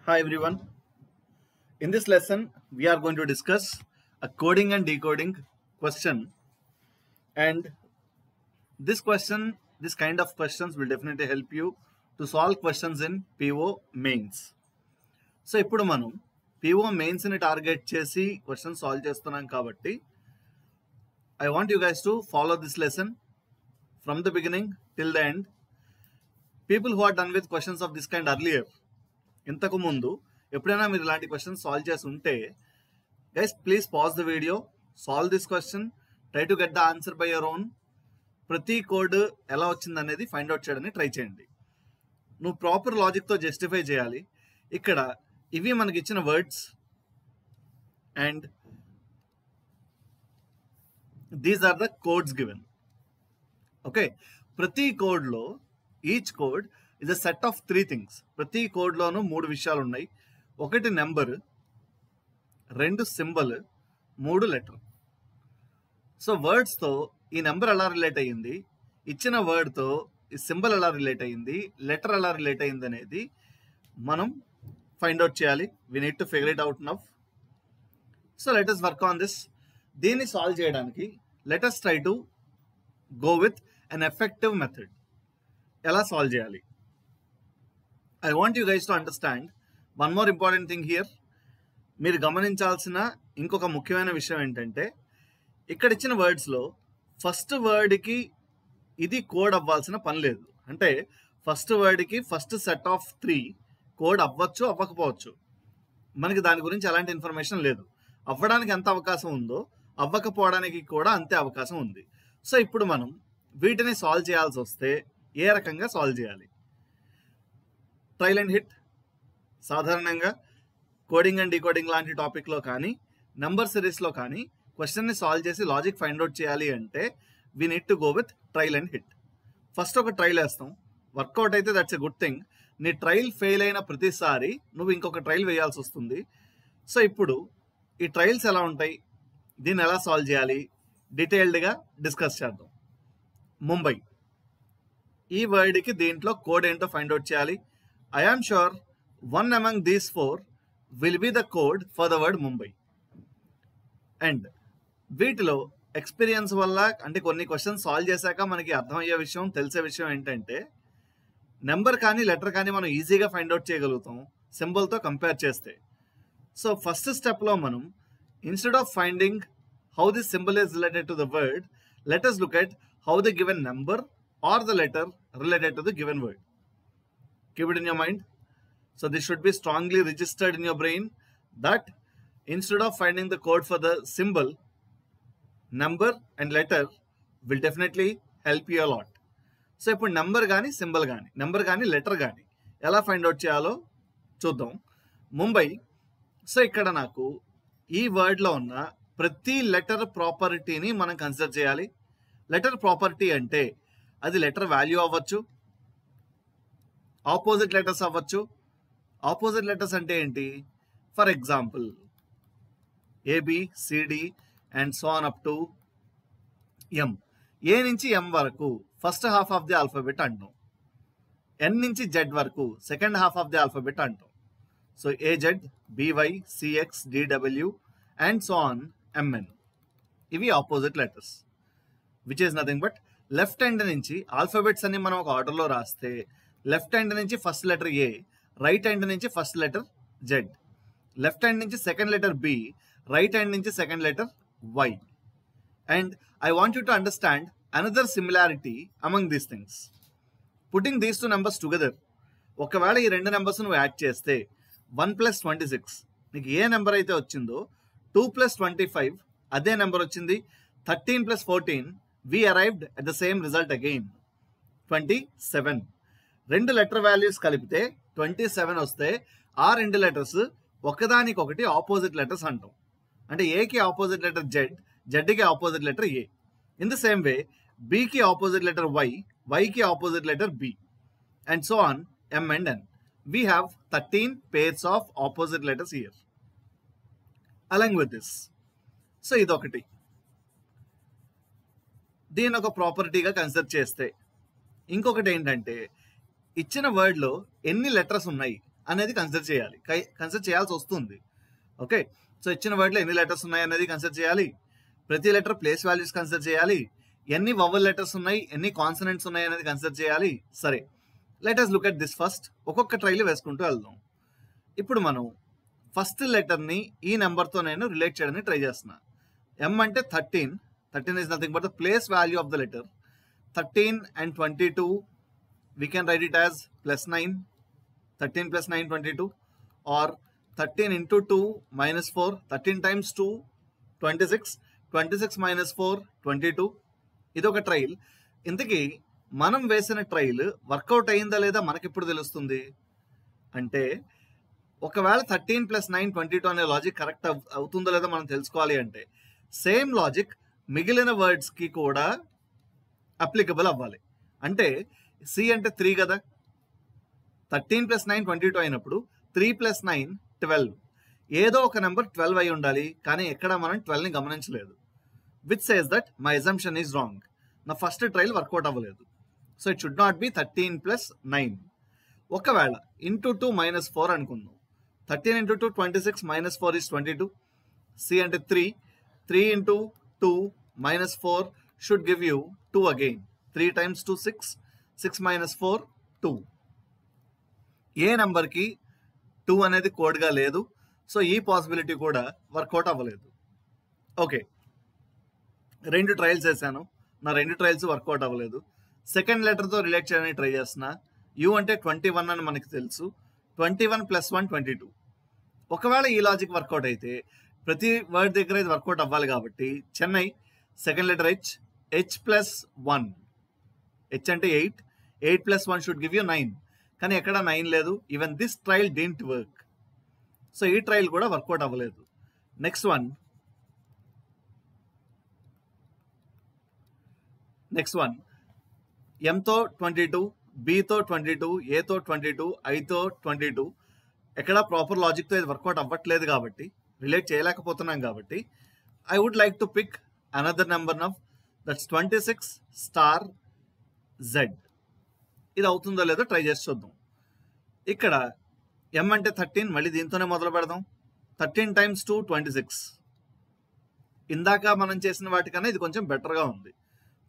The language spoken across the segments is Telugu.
Hi everyone. In this lesson, we are going to discuss a coding and decoding question. And this kind of questions will definitely help you to solve questions in PO mains. So ఇప్పుడు మనం PO mains ని టార్గెట్ చేసి క్వశ్చన్ సాల్వ్ చేస్తున్నాం కాబట్టి I want you guys to follow this lesson from the beginning till the end. People who are done with questions of this kind earlier, ఇంతకు ముందు ఎప్పుడైనా మీరు ఇలాంటి క్వశ్చన్ సాల్వ్ చేసి ఉంటే guys please pause the video, solve this question, try to get the answer by your own. ప్రతి కోడ్ ఎలా వచ్చింది అనేది ఫైండ్ అవుట్ చేయడానికి ట్రై చేయండి. నువ్వు ప్రాపర్ లాజిక్తో జస్టిఫై చేయాలి. ఇక్కడ ఇవి మనకి ఇచ్చిన words and these are the codes given. Okay, ప్రతి కోడ్లో each code is a set of 3 things. ప్రతి కోడ్లోనూ 3 విషయాలు ఉన్నాయి. 1 నెంబర్, 2 సింబల్, 3 లెటర్. సో వర్డ్స్తో ఈ నెంబర్ ఎలా రిలేట్ అయ్యింది, ఇచ్చిన వర్డ్తో ఈ సింబల్ ఎలా రిలేట్ అయ్యింది, లెటర్ ఎలా రిలేట్ అయ్యింది అనేది మనం ఫైండ్ అవుట్ చేయాలి. We need to figure it out now. So let us work on this. దీన్ని సాల్వ్ చేయడానికి let us try to go with an effective method. ఎలా సాల్వ్ చేయాలి? I want you guys to understand one more important thing here. మీరు గమనించాల్సిన ఇంకొక ముఖ్యమైన విషయం ఏంటంటే, ఇక్కడ ఇచ్చిన వర్డ్స్లో ఫస్ట్ వర్డ్కి ఇది కోడ్ అవ్వాల్సిన పని లేదు. అంటే ఫస్ట్ వర్డ్కి ఫస్ట్ సెట్ ఆఫ్ 3 కోడ్ అవ్వచ్చు, అవ్వకపోవచ్చు. మనకి దాని గురించి ఎలాంటి ఇన్ఫర్మేషన్ లేదు. అవ్వడానికి ఎంత అవకాశం ఉందో అవ్వకపోవడానికి కూడా అంతే అవకాశం ఉంది. సో ఇప్పుడు మనం వీటిని సాల్వ్ చేయాల్సి వస్తే ఏ రకంగా సాల్వ్ చేయాలి? Trail and hit. సాధారణంగా కోడింగ్ అండ్ డీకోడింగ్ లాంటి టాపిక్లో కానీ నెంబర్ సిరీస్లో కానీ క్వశ్చన్ని సాల్వ్ చేసి లాజిక్ ఫైండ్ అవుట్ చేయాలి అంటే we need to go with trail and hit. First ఒక ట్రైల్ వేస్తాం, వర్కౌట్ అయితే దట్స్ ఎ గుడ్ థింగ్. నీ ట్రైల్ ఫెయిల్ అయిన ప్రతిసారి నువ్వు ఇంకొక ట్రైల్ వేయాల్సి వస్తుంది. సో ఇప్పుడు ఈ ట్రైల్స్ ఎలా ఉంటాయి, దీన్ని ఎలా సాల్వ్ చేయాలి డీటెయిల్డ్గా డిస్కస్ చేద్దాం. ముంబై, ఈ వర్డ్కి దీంట్లో కోడ్ ఏంటో ఫైండ్ అవుట్ చేయాలి. I am sure one among these 4 will be the code for the word Mumbai. And వీటిలో ఎక్స్పీరియన్స్ వల్ల అంటే కొన్ని క్వశ్చన్స్ సాల్వ్ చేశాక మనకి అర్థమయ్యే విషయం, తెలిసే విషయం ఏంటంటే నెంబర్ కానీ లెటర్ కానీ మనం ఈజీగా ఫైండ్ అవుట్ చేయగలుగుతాం సింబల్తో కంపేర్ చేస్తే. సో ఫస్ట్ స్టెప్లో మనం instead of finding how this symbol is related to the word, let us look at how the given number or the letter related to the given word. Keep it in your mind. So this should be strongly registered in your brain that instead of finding the code for the symbol, number and letter will definitely help you a lot. So ఇప్పుడు నెంబర్ కానీ సింబల్ కానీ నెంబర్ కానీ లెటర్ కానీ ఎలా ఫైండ్ అవుట్ చేయాలో చూద్దాం. ముంబై. సో ఇక్కడ నాకు ఈ వర్డ్లో ఉన్న ప్రతి లెటర్ ప్రాపర్టీని మనం కన్సిడర్ చేయాలి. లెటర్ ప్రాపర్టీ అంటే అది లెటర్ వాల్యూ అవ్వచ్చు, ఆపోజిట్ లెటర్స్ అవ్వచ్చు. ఆపోజిట్ లెటర్స్ అంటే ఏంటి? For example ABCD and so on up to M. A నుంచి M వరకు first half of the alphabet అంటాం. N నుంచి Z వరకు second half of the alphabet అంటాం. సో AZ, BY, CX, DW and so on MN. ఇవి opposite letters which is nothing but left hand నుంచి ఆల్ఫాబెట్స్ అన్ని మనం ఒక ఆర్డర్లో రాస్తే లెఫ్ట్ హ్యాండ్ నుంచి first letter A, right hand నుంచి first letter Z, left hand నుంచి second letter B, right hand నుంచి second letter Y. And I want you to understand another similarity among these things. Putting these 2 numbers together, ఒకవేళ ఈ 2 నెంబర్స్ నువ్వు యాడ్ చేస్తే 1 + 26, నీకు ఏ నెంబర్ అయితే వచ్చిందో 2 + 25 అదే నెంబర్ వచ్చింది. 13 + 14 we arrived at the same result again, 27. 2 letter values కలిపితే 27 వస్తే ఆ 2 లెటర్స్ ఒకదానికొకటి ఆపోజిట్ లెటర్స్ అంటాం. అంటే ఏకి ఆపోజిట్ లెటర్ Z, జెడ్కి opposite letter A. In the same way Bకి ఆపోజిట్ లెటర్ Y, Yకి opposite letter B and so on M and N. We have 13 pairs of opposite letters here. Along with this, so ఇదొకటి. దీని ఒక ప్రాపర్టీగా కన్సిడర్ చేస్తే ఇంకొకటి ఏంటంటే ఇచ్చిన వర్డ్లో ఎన్ని లెటర్స్ ఉన్నాయి అనేది కన్సిడర్ చేయాలి, కన్సిడర్ చేయాల్సి వస్తుంది. ఓకే, సో ఇచ్చిన వర్డ్లో ఎన్ని లెటర్స్ ఉన్నాయి అనేది కన్సిడర్ చేయాలి, ప్రతి లెటర్ ప్లేస్ వాల్యూస్ కన్సిడర్ చేయాలి, ఎన్ని వవల్ లెటర్స్ ఉన్నాయి, ఎన్ని కాన్సనెంట్స్ ఉన్నాయి అనేది కన్సిడర్ చేయాలి. సరే, let us look at this first. ఒక్కొక్క ట్రైల్ వేసుకుంటూ వెళ్దాం. ఇప్పుడు మనం ఫస్ట్ లెటర్ని ఈ నెంబర్తో నేను రిలేట్ చేయడానికి ట్రై చేస్తున్నా. ఎం అంటే 13 is nothing but the place value of the letter. 13 and 22, we can write it as +9. 13 + 9, 22, or 13 into 2 minus 4. 13 times 2, 26. 26 minus 4, 22. ఇది ఒక ట్రైల్. ఇంతకీ మనం వేసిన ట్రైల్ వర్కౌట్ అయిందా లేదా మనకి ఎప్పుడు తెలుస్తుంది అంటే, ఒకవేళ 13 + 9, 22 అనే లాజిక్ కరెక్ట్ అవుతుందో లేదో మనం తెలుసుకోవాలి అంటే, సేమ్ లాజిక్ మిగిలిన వర్డ్స్కి కూడా అప్లికబుల్ అవ్వాలి. అంటే సి అంటే 3 కదా, 13 + 9, 22 అయినప్పుడు 3 + 9, 12. ఏదో ఒక నెంబర్ 12 అయి ఉండాలి, కానీ ఎక్కడ మనం 12ని గమనించలేదు. Which says that my assumption is wrong. నా ఫస్ట్ ట్రైల్ వర్కౌట్ అవ్వలేదు. So it should not be 13 + 9. ఒకవేళ ఇంటూ 2 - 4 అనుకుందాం. 13 into 2, 26, - 4 is 22. సి అంటే 3. 3 into 2 - 4 should give you 2 again. 3 times 2, 6. 6 - 4, 2. ఏ నెంబర్కి 2 అనేది కోడ్గా లేదు. సో ఈ పాసిబిలిటీ కూడా వర్కౌట్ అవ్వలేదు. ఓకే, 2 ట్రయల్స్ వేసాను, నా 2 ట్రయల్స్ వర్కౌట్ అవ్వలేదు. సెకండ్ లెటర్తో రిలేట్ చేయడానికి ట్రై చేస్తున్నా. యూ అంటే 21 అని మనకి తెలుసు. 21 + 1, 22. ఒకవేళ ఈ లాజిక్ వర్కౌట్ అయితే ప్రతి వర్డ్ దగ్గర ఇది వర్కౌట్ అవ్వాలి కాబట్టి, Chennai second letter H +1. H అంటే 8. 8 + 1 షుడ్ గివ్ యూ 9. కానీ ఎక్కడ 9 లేదు. Even this trial didn't work. So ఈ ట్రయల్ కూడా వర్కౌట్ అవ్వలేదు. నెక్స్ట్ వన్ ఎంతో 22, బితో 22, ఏతో 22, ఐతో 22. ఎక్కడ ప్రాపర్ లాజిక్తో ఇది వర్కౌట్ అవ్వట్లేదు కాబట్టి, రిలేట్ చేయలేకపోతున్నాం కాబట్టి, I would like to pick another number of that's 26 * Z. ఇది అవుతుందో లేదో ట్రై చేసి చూద్దాం. ఇక్కడ ఎం అంటే 13, మళ్ళీ దీంతోనే మొదలు పెడదాం. 13 times 2, 26. ఇందాక మనం చేసిన వాటికన్నా ఇది కొంచెం బెటర్గా ఉంది.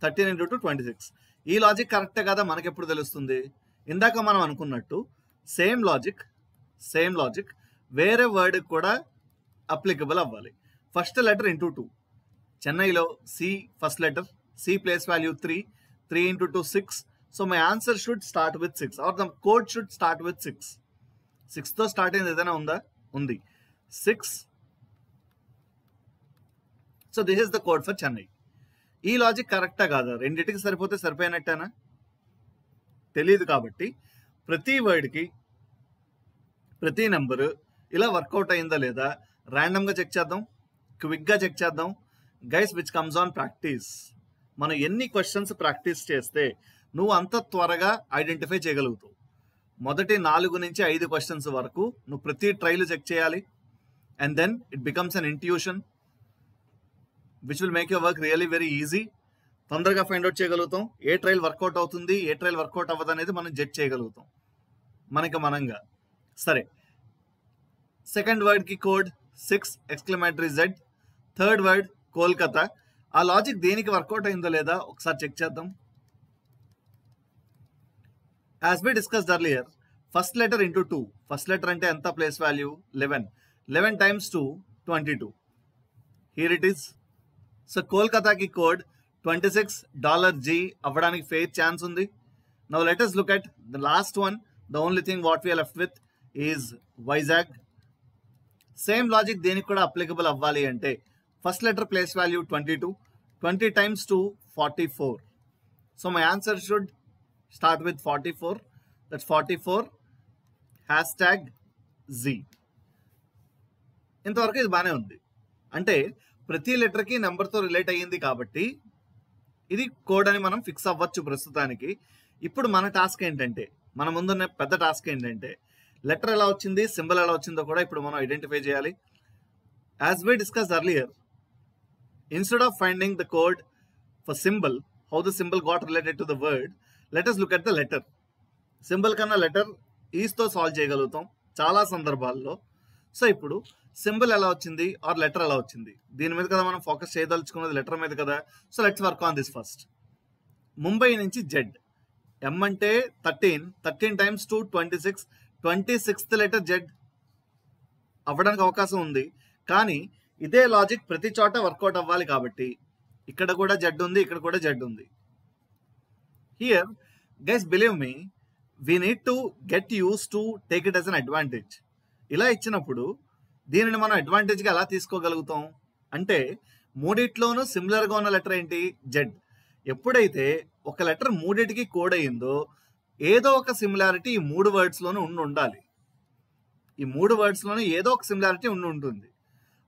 13 into 2, 26. ఈ లాజిక్ కరెక్టే కదా మనకి ఎప్పుడు తెలుస్తుంది? ఇందాక మనం అనుకున్నట్టు సేమ్ లాజిక్ వేరే వర్డ్కి కూడా అప్లికబుల్ అవ్వాలి. First letter into 2. చెన్నైలో C first letter, C place value 3. 3 into 2, 6. So my answer should start with 6 or the code should start with 6. 6తో స్టార్ట్ అయింది ఏదైనా ఉందా? ఉంది, 6. So this is the code for Chennai. ఈ లాజిక్ కరెక్టా కాదా? రెండింటికి సరిపోయినట్టేనా? తెలియదు. కాబట్టి ప్రతి వర్డ్కి ప్రతి నెంబరు ఇలా వర్కౌట్ అయిందా లేదా ర్యాండమ్గా చెక్ చేద్దాం, క్విక్గా చెక్ చేద్దాం. Guys, which comes on practice. మనం ఎన్ని క్వశ్చన్స్ ప్రాక్టీస్ చేస్తే నువ్వు అంత త్వరగా ఐడెంటిఫై చేయగలుగుతావు. మొదటి 4 నుంచి 5 క్వశ్చన్స్ వరకు నువ్వు ప్రతి ట్రైల్ చెక్ చేయాలి. And then it becomes an intuition which will make your work really very easy. తొందరగా ఫైండ్ అవుట్ చేయగలుగుతాం ఏ ట్రైల్ వర్కౌట్ అవుతుంది, ఏ ట్రైల్ వర్కౌట్ అవ్వదు అనేది మనం జడ్జ్ చేయగలుగుతాం మనంగా. సరే, సెకండ్ వర్డ్కి code 6!Z. Third word Kolkata. ఆ లాజిక్ దేనికి వర్కౌట్ అయిందో లేదా ఒకసారి చెక్ చేద్దాం. As we discussed earlier, first letter into 2. First letter అంటే ఎంత? Place value 11. 11 times 2, 22. Here it is. So కోల్కతాకి కోడ్ $26 అవ్వడానికి ఫెయిర్ ఛాన్స్ ఉంది. Now let us look at the last one. The only thing what we are left with is Vizag. Same logic దేనికి కూడా అప్లికబుల్ అవ్వాలి అంటే, first letter place value 22. 20 times 2, 44. So my answer should start with 44. That's 44 #Z. ఇంతవరకు ఇది బాగానే ఉంది. అంటే ప్రతి లెటర్కి నెంబర్తో రిలేట్ అయ్యింది కాబట్టి ఇది కోడ్ అని మనం ఫిక్స్ అవ్వచ్చు ప్రస్తుతానికి. ఇప్పుడు మన టాస్క్ ఏంటంటే, మన ముందున్న పెద్ద టాస్క్ ఏంటంటే, లెటర్ ఎలా వచ్చింది, సింబల్ ఎలా వచ్చిందో కూడా ఇప్పుడు మనం ఐడెంటిఫై చేయాలి. As we discuss earlier, instead of finding the code for symbol, how the symbol got related to the word, let us look at the letter. Symbol కన్నా లెటర్ ఈస్తో సాల్వ్ చేయగలుగుతాం. చాలా సందర్భాల్లో. సో ఇప్పుడు సింబల్ ఎలా వచ్చింది ఆర్ లెటర్ ఎలా వచ్చింది, దీని మీద కదా మనం ఫోకస్ చేయదలుచుకున్నది, లెటర్ మీద కదా. So let's work on this first. Mumbai నుంచి జెడ్, ఎం అంటే 13 టైమ్స్ 2 26, 26th లెటర్ జెడ్ అవ్వడానికి అవకాశం ఉంది. కానీ ఇదే లాజిక్ ప్రతి చోట వర్కౌట్ అవ్వాలి కాబట్టి ఇక్కడ కూడా జెడ్ ఉంది, ఇక్కడ కూడా జెడ్ ఉంది. Here guys believe me, we need to get use to take it as an advantage. ఇలా ఇచ్చినప్పుడు దీనిని మనం అడ్వాంటేజ్గా ఎలా తీసుకోగలుగుతాం అంటే, మూడిట్లోనూ సిమిలర్గా ఉన్న లెటర్ ఏంటి, జెడ్. ఎప్పుడైతే ఒక లెటర్ మూడిటికి కోడ్ అయ్యిందో ఏదో ఒక సిమిలారిటీ ఈ 3 వర్డ్స్లోనూ ఉండాలి. ఈ 3 వర్డ్స్లోనూ ఏదో ఒక సిమిలారిటీ ఉంటుంది.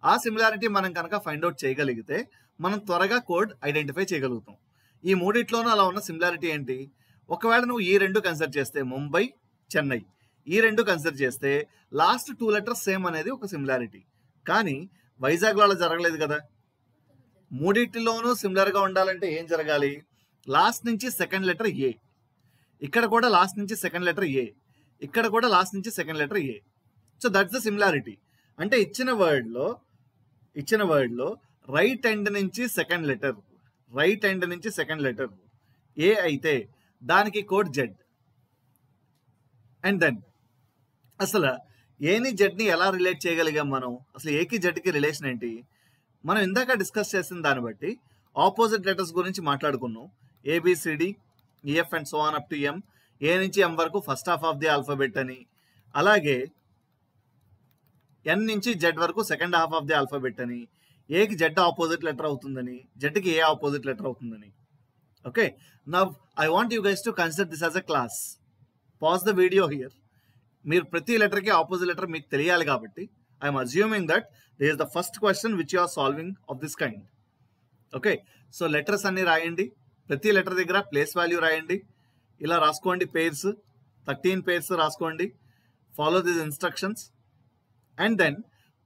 ఆ సిమిలారిటీ మనం కనుక ఫైండ్ అవుట్ చేయగలిగితే మనం త్వరగా కోడ్ ఐడెంటిఫై చేయగలుగుతాం. ఈ మూడిట్లోనూ అలా ఉన్న సిమిలారిటీ ఏంటి, ఒకవేళ నువ్వు ఈ 2 కన్సిడర్ చేస్తే, ముంబై చెన్నై, ఈ 2 కన్సిడర్ చేస్తే లాస్ట్ 2 లెటర్స్ సేమ్ అనేది ఒక సిమిలారిటీ. కానీ వైజాగ్లో అలా జరగలేదు కదా. మూడింటిలోనూ సిమిలర్గా ఉండాలంటే ఏం జరగాలి, లాస్ట్ నుంచి సెకండ్ లెటర్ ఏ, ఇక్కడ కూడా లాస్ట్ నుంచి సెకండ్ లెటర్ ఏ, ఇక్కడ కూడా లాస్ట్ నుంచి second letter A. So that's the similarity. అంటే ఇచ్చిన వర్డ్లో రైట్ ఎండ్ నుంచి సెకండ్ లెటర్ ఏ అయితే దానికి కోడ్ జెడ్. అండ్ దెన్ అసలు ఏని జెడ్ని ఎలా రిలేట్ చేయగలిగాం మనం, అసలు ఏకి జెడ్కి రిలేషన్ ఏంటి, మనం ఇందాక డిస్కస్ చేసిన దాన్ని బట్టి ఆపోజిట్ లెటర్స్ గురించి మాట్లాడుకున్నాం. A B C D, E F and so on up to M, A నుంచి ఎం వరకు first half of the alphabet అని, అలాగే ఎన్ నుంచి జెడ్ వరకు second half of the alphabet అని, ఏకి జెడ్ ఆపోజిట్ లెటర్ అవుతుందని, జెడ్కి ఏ ఆపోజిట్ లెటర్ అవుతుందని. Okay, now I want you guys to consider this as a class. Pause the video here. మీరు ప్రతి లెటర్కి ఆపోజిట్ లెటర్ మీకు తెలియాలి కాబట్టి I'm assuming that this is the first question which you are solving of this kind. Okay, so letters అన్ని రాయండి, ప్రతి లెటర్ దగ్గర ప్లేస్ వాల్యూ రాయండి, ఇలా రాసుకోండి, పేర్స్ 13 పేర్స్ రాసుకోండి, follow this instructions. And then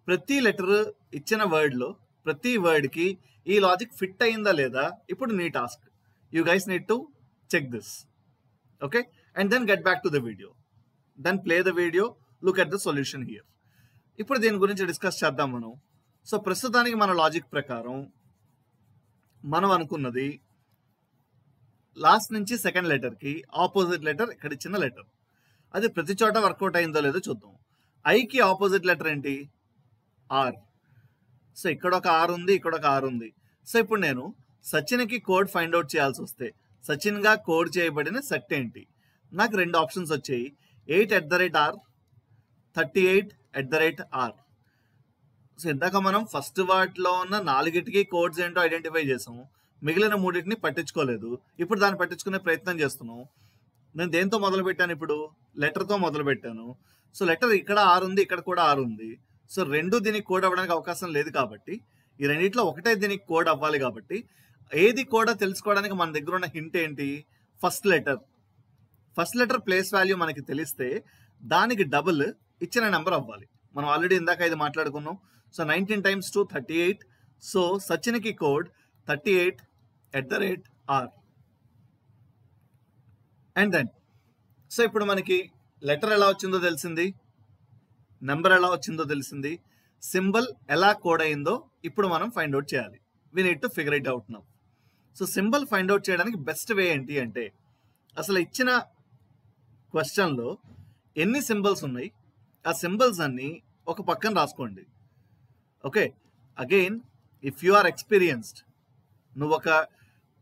ప్రతి లెటర్ ఇచ్చిన వర్డ్లో ప్రతి వర్డ్కి ఈ లాజిక్ ఫిట్ అయిందా లేదా ఇప్పుడు నీ task. You guys need to check this. Okay, and then get back to the video, then play the video, look at the solution here. ఇప్పుడు దీని గురించి డిస్కస్ చేద్దాం మనం. సో ప్రస్తుతానికి మన లాజిక్ ప్రకారం మనం అనుకున్నది లాస్ట్ నుంచి సెకండ్ లెటర్కి ఆపోజిట్ లెటర్ ఇక్కడ ఇచ్చిన లెటర్, అది ప్రతి చోట వర్కౌట్ అయిందో లేదో చూద్దాం. ఐకి ఆపోజిట్ లెటర్ ఏంటి, ఆర్. సో ఇక్కడ ఒక ఆర్ ఉంది, ఇక్కడ ఒక ఆర్ ఉంది. సో ఇప్పుడు నేను సచిన్కి కోడ్ ఫైండ్ అవుట్ చేయాల్సి వస్తే సచిన్గా కోడ్ చేయబడిన సెట్ ఏంటి, నాకు 2 ఆప్షన్స్ వచ్చాయి, 8@r, 38@r. సో ఇందాక మనం ఫస్ట్ వాటిలో ఉన్న 4టికి కోడ్స్ ఏంటో ఐడెంటిఫై చేసాం, మిగిలిన 3టిని పట్టించుకోలేదు. ఇప్పుడు దాన్ని పట్టించుకునే ప్రయత్నం చేస్తున్నాం. నేను దేంతో మొదలు పెట్టాను, ఇప్పుడు లెటర్తో మొదలు పెట్టాను. సో లెటర్ ఇక్కడ ఆర్ ఉంది, ఇక్కడ కూడా ఆర్ ఉంది. సో 2 దీనికి కోడ్ అవ్వడానికి అవకాశం లేదు కాబట్టి ఈ రెండిట్లో ఒకటే దీనికి కోడ్ అవ్వాలి కాబట్టి ఏది కోడో తెలుసుకోవడానికి మన దగ్గర ఉన్న హింట్ ఏంటి, ఫస్ట్ లెటర్ ప్లేస్ వాల్యూ మనకి తెలిస్తే దానికి డబుల్ ఇచ్చిన నెంబర్ అవ్వాలి. మనం ఆల్రెడీ ఇందాక ఇది మాట్లాడుకున్నాం. So 19 times 2 38. సో సచిన్కి code 38@r. And then so ఇప్పుడు మనకి లెటర్ ఎలా వచ్చిందో తెలిసింది, నెంబర్ ఎలా వచ్చిందో తెలిసింది, సింబల్ ఎలా కోడ్ అయిందో ఇప్పుడు మనం ఫైండ్ అవుట్ చేయాలి. We need to figure it out now. So symbol find out చేయడానికి బెస్ట్ వే ఏంటి అంటే, అసలు ఇచ్చిన క్వశ్చన్లో ఎన్ని సింబల్స్ ఉన్నాయి ఆ సింబల్స్ అన్ని ఒక పక్కన రాసుకోండి. Okay, again if you are experienced, నువ్వు ఒక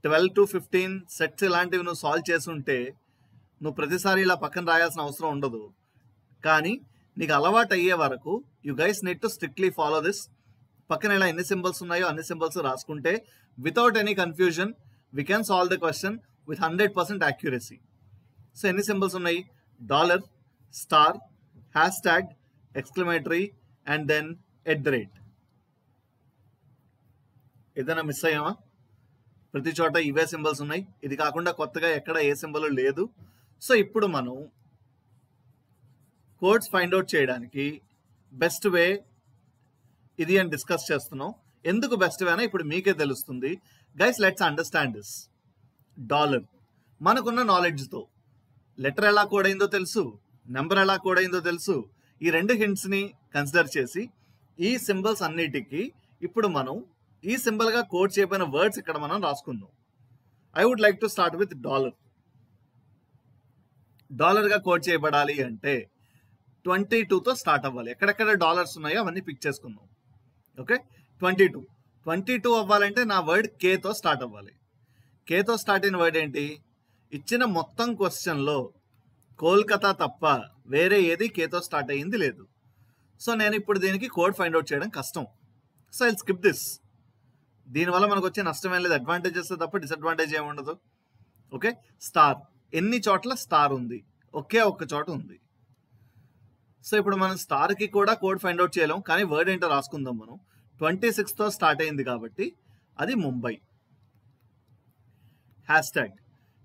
12 to 15 సెట్స్ ఇలాంటివి నువ్వు సాల్వ్ చేసుంటే నువ్వు ప్రతిసారి ఇలా పక్కన రాయాల్సిన అవసరం ఉండదు. కానీ నీకు అలవాటు అయ్యే వరకు you guys need to strictly follow this. పక్కన ఇలా ఎన్ని సింబల్స్ ఉన్నాయో అన్ని సింబల్స్ రాసుకుంటే without any confusion we can solve the question with 100% accuracy. So ఎన్ని సింబల్స్ ఉన్నాయి, $, star, hashtag, exclamatory and then @ ఏదైనా మిస్ అయ్యామా? ప్రతి చోట ఇవే సింబల్స్ ఉన్నాయి, ఇది కాకుండా కొత్తగా ఎక్కడ ఏ సింబల్ లేదు. సో ఇప్పుడు మనం కోడ్స్ ఫైండ్ అవుట్ చేయడానికి బెస్ట్ వే ఇది అని డిస్కస్ చేస్తున్నాం. ఎందుకు బెస్ట్ వే అని ఇప్పుడు మీకే తెలుస్తుంది. Guys let's understand this. $, మనకున్న నాలెడ్జ్తో లెటర్ ఎలా కోడ్ అయిందో తెలుసు, నెంబర్ ఎలా కోడ్ అయిందో తెలుసు, ఈ 2 హింట్స్ని కన్సిడర్ చేసి ఈ సింబల్స్ అన్నిటికీ ఇప్పుడు మనం ఈ సింబల్గా కోడ్ చేయబడిన వర్డ్స్ ఇక్కడ మనం రాసుకుందాం. I would like to start with dollar. డాలర్గా కోడ్ చేయబడాలి అంటే 22తో స్టార్ట్ అవ్వాలి. ఎక్కడెక్కడ డాలర్స్ ఉన్నాయో అవన్నీ పిక్ చేసుకుందాం. ఓకే, 22 అవ్వాలంటే నా వర్డ్ కేతో స్టార్ట్ అవ్వాలి. కేతో స్టార్ట్ అయిన వర్డ్ ఏంటి? ఇచ్చిన మొత్తం క్వశ్చన్లో కోల్కతా తప్ప వేరే ఏది కేతో స్టార్ట్ అయ్యింది లేదు. సో నేను ఇప్పుడు దీనికి కోడ్ ఫైండ్ అవుట్ చేయడం కష్టం. So I'll skip this. దీనివల్ల మనకు వచ్చే నష్టం ఏం లేదు, అడ్వాంటేజెస్ తప్ప డిసడ్వాంటేజ్ ఏమి ఉండదు. ఓకే, స్టార్ ఎన్ని చోట్ల స్టార్ ఉంది? ఒకే ఒక్క చోట ఉంది. సో ఇప్పుడు మనం స్టార్కి కూడా కోడ్ ఫైండ్ అవుట్ చేయలేం, కానీ వర్డ్ ఏంటో రాసుకుందాం. మనం 26తో స్టార్ట్ అయింది కాబట్టి అది ముంబై. హ్యాష్ ట్యాగ్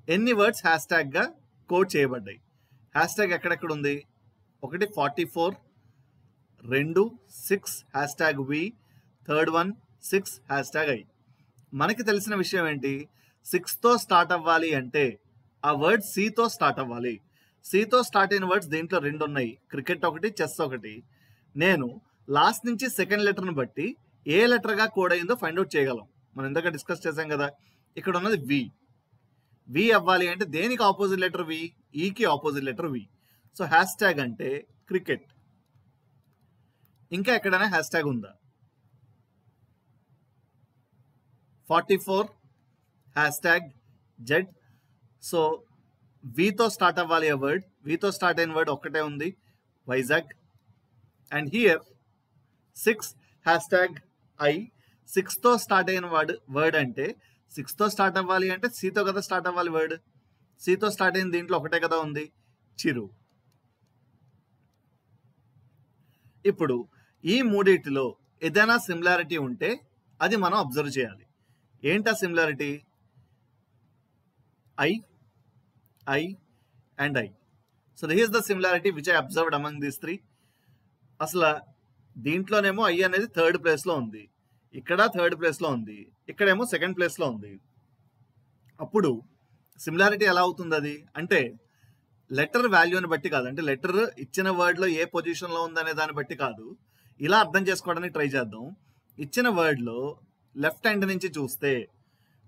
ఎన్ని వర్డ్స్ హ్యాష్ ట్యాగ్గా కోడ్ చేయబడ్డాయి? హ్యాష్ ట్యాగ్ ఎక్కడెక్కడ ఉంది? 1 44, 2 6 hashtag V, third one 6 hashtag I. మనకి తెలిసిన విషయం ఏంటి? 6తో స్టార్ట్ అవ్వాలి అంటే ఆ వర్డ్ సితో స్టార్ట్ అవ్వాలి. సితో స్టార్ట్ అయిన వర్డ్స్ దీంట్లో 2 ఉన్నాయి, క్రికెట్ ఒకటి, చెస్ ఒకటి. నేను లాస్ట్ నుంచి సెకండ్ లెటర్ని బట్టి ఏ లెటర్గా కోడ్ అయిందో ఫైండ్ అవుట్ చేయగలం. మనం ఇందాక డిస్కస్ చేసాం కదా, ఇక్కడ ఉన్నది వి. వి అవ్వాలి అంటే దేనికి ఆపోజిట్ లెటర్ వి? ఈకి opposite letter V. So hashtag అంటే క్రికెట్. ఇంకా ఎక్కడైనా హ్యాష్ ట్యాగ్ ఉందా? 44 హ్యాష్ ట్యాగ్ జెడ్. సో వీతో స్టార్ట్ అవ్వాలి ఆ వర్డ్. వీతో స్టార్ట్ అయిన వర్డ్ ఒక్కటే ఉంది, Vizag. And here 6 hashtag I. 6తో స్టార్ట్ అయిన వర్డ్ అంటే 6తో స్టార్ట్ అవ్వాలి అంటే సితో కదా స్టార్ట్ అవ్వాలి వర్డ్. సితో స్టార్ట్ అయిన దీంట్లో ఒకటే కదా ఉంది, చిరు. ఇప్పుడు ఈ మూడిటిలో ఏదైనా సిమిలారిటీ ఉంటే అది మనం అబ్జర్వ్ చేయాలి. ఏంటా similarity? I and I. So this is the similarity which I observed among these 3. అసలు దీంట్లోనేమో ఐ అనేది 3rd ప్లేస్లో ఉంది, ఇక్కడ 3rd ప్లేస్లో ఉంది, ఇక్కడేమో 2nd ప్లేస్లో ఉంది. అప్పుడు సిమిలారిటీ ఎలా అవుతుంది? అది అంటే లెటర్ వాల్యూని బట్టి కాదు, అంటే లెటర్ ఇచ్చిన వర్డ్లో ఏ పొజిషన్లో ఉందనే దాన్ని బట్టి కాదు. ఇలా అర్థం చేసుకోవడానికి ట్రై చేద్దాం. ఇచ్చిన వర్డ్లో లెఫ్ట్ హ్యాండ్ నుంచి చూస్తే,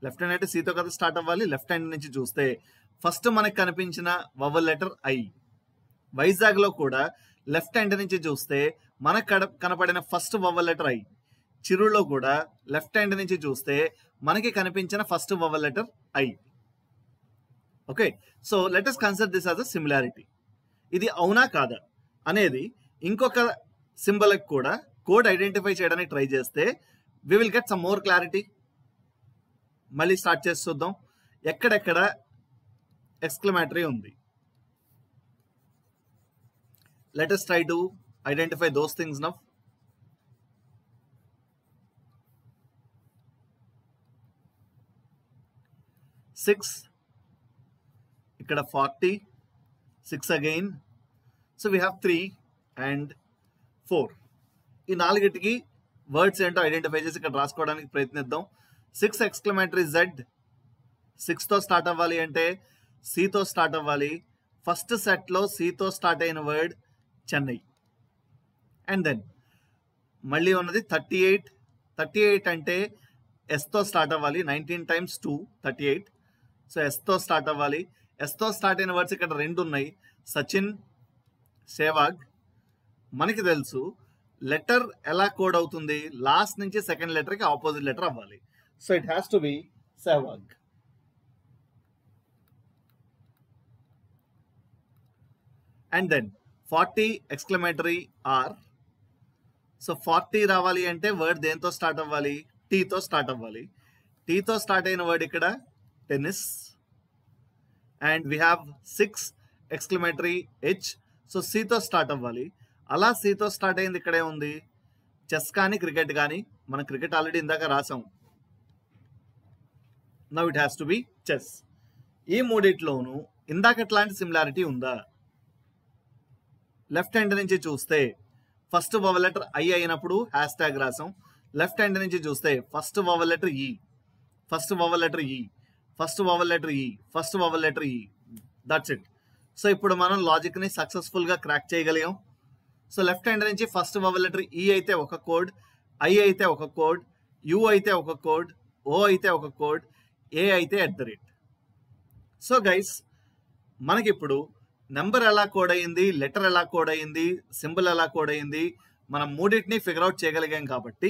లెఫ్ట్ హ్యాండ్ అంటే సితో కదా స్టార్ట్ అవ్వాలి, లెఫ్ట్ హ్యాండ్ నుంచి చూస్తే ఫస్ట్ మనకు కనిపించిన వవల్ లెటర్ ఐ. వైజాగ్లో కూడా లెఫ్ట్ హ్యాండ్ నుంచి చూస్తే మనకు కనపడిన ఫస్ట్ వవల్ లెటర్ ఐ. చిరులో కూడా లెఫ్ట్ హ్యాండ్ నుంచి చూస్తే మనకి కనిపించిన first vowel letter I. Okay, so let us consider this as a similarity. ఇది అవునా కాదా అనేది ఇంకొక సింబల్కి కూడా కోడ్ ఐడెంటిఫై చేయడానికి ట్రై చేస్తే we will get some more clarity. మళ్ళీ స్టార్ట్ చేసి చూద్దాం ఎక్కడెక్కడ ఎక్స్క్లమేటరీ ఉంది. Let us try to identify those things now. Six. Ikkada 40. 6 again. So we have 3 and 4. ఈ నాలుగిటికి వర్డ్స్ ఏంటో ఐడెంటిఫై చేసి ఇక్కడ రాసుకోవడానికి ప్రయత్నిద్దాం. 6 ఎక్స్క్లమేటరీ జెడ్. 6తో స్టార్ట్ అవ్వాలి అంటే సితో స్టార్ట్ అవ్వాలి. ఫస్ట్ సెట్లో సితో స్టార్ట్ అయిన వర్డ్ చెన్నై. అండ్ దెన్ మళ్ళీ ఉన్నది 38. 38 అంటే ఎస్తో స్టార్ట్ అవ్వాలి. 19 times 2 38. సో ఎస్తో స్టార్ట్ అవ్వాలి. ఎస్తో స్టార్ట్ అయిన వర్డ్స్ ఇక్కడ 2 ఉన్నాయి, సచిన్, సేవాగ్. మనకి తెలుసు లెటర్ ఎలా కోడ్ అవుతుంది? లాస్ట్ నుంచి సెకండ్ లెటర్కి ఆపోజిట్ లెటర్ అవ్వాలి. So it has to be Sehwag. And then 40 exclamatory R. So 40 రావాలి అంటే వర్డ్ దేంతో స్టార్ట్ అవ్వాలి? టీతో స్టార్ట్ అవ్వాలి. టీతో స్టార్ట్ అయిన వర్డ్ ఇక్కడ tennis. And we have 6 exclamatory H. So సితో స్టార్ట్ అవ్వాలి. అలా సితో స్టార్ట్ అయింది ఇక్కడే ఉంది, చెస్ కానీ క్రికెట్ కానీ. మనం క్రికెట్ ఆల్రెడీ ఇందాక రాసాం. Now it has to B chess. ఈ మూడిట్లోనూ ఇందాక ఎట్లాంటి సిమిలారిటీ ఉందా? లెఫ్ట్ హ్యాండ్ నుంచి చూస్తే ఫస్ట్ వవల్ లెటర్ ఐ అయినప్పుడు హ్యాష్ ట్యాగ్ రాసాం. లెఫ్ట్ హ్యాండ్ నుంచి చూస్తే ఫస్ట్ వవల్ లెటర్ ఈ, ఫస్ట్ వవల్ లెటర్ ఈ, ఫస్ట్ వవల్ లెటర్ ఈ, ఫస్ట్ వవల్ లెటర్ ఈ. That's it. సో ఇప్పుడు మనం లాజిక్ని సక్సెస్ఫుల్గా క్రాక్ చేయగలిగాం. సో లెఫ్ట్ హ్యాండ్ నుంచి ఫస్ట్ వవల్ లెటర్ ఈ అయితే ఒక కోడ్, ఐ అయితే ఒక కోడ్, యు అయితే ఒక కోడ్, ఓ అయితే ఒక కోడ్, ఏ అయితే @ సో గైస్ మనకిప్పుడు నెంబర్ ఎలా కోడ్ అయ్యింది, లెటర్ ఎలా కోడ్ అయ్యింది, సింబల్ ఎలా కోడ్ అయ్యింది, మనం మూడింటిని ఫిగర్ అవుట్ చేయగలిగాం కాబట్టి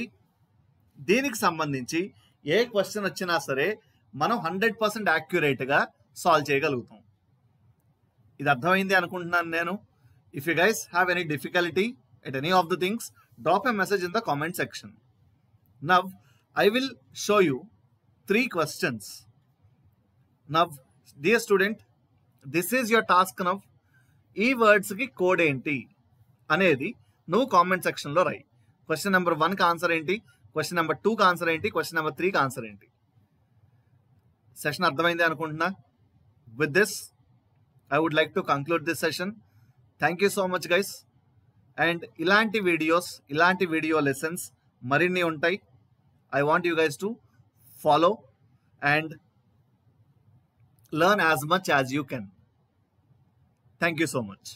దీనికి సంబంధించి ఏ క్వశ్చన్ వచ్చినా సరే మనం 100% యాక్యురేట్గా సాల్వ్ చేయగలుగుతాం. ఇది అర్థమైంది అనుకుంటున్నాను నేను. If you guys have any difficulty at any of the things, drop a message in the comment section. Now I will show you 3 questions. Now dear student, this is your task. Now ఈ వర్డ్స్కి కోడ్ ఏంటి అనేది నువ్వు కామెంట్ సెక్షన్లో రాయి. క్వశ్చన్ నెంబర్ 1కి ఆన్సర్ ఏంటి, క్వశ్చన్ నెంబర్ 2కి ఆన్సర్ ఏంటి, క్వశ్చన్ నెంబర్ 3కి ఆన్సర్ ఏంటి. సెషన్ అర్థమైంది అనుకుంటున్నా. With this I would like to conclude this session. Thank you so much guys. And ilanti videos, ilanti video lessons marinni untai. I want you guys to follow and learn as much as you can. Thank you so much.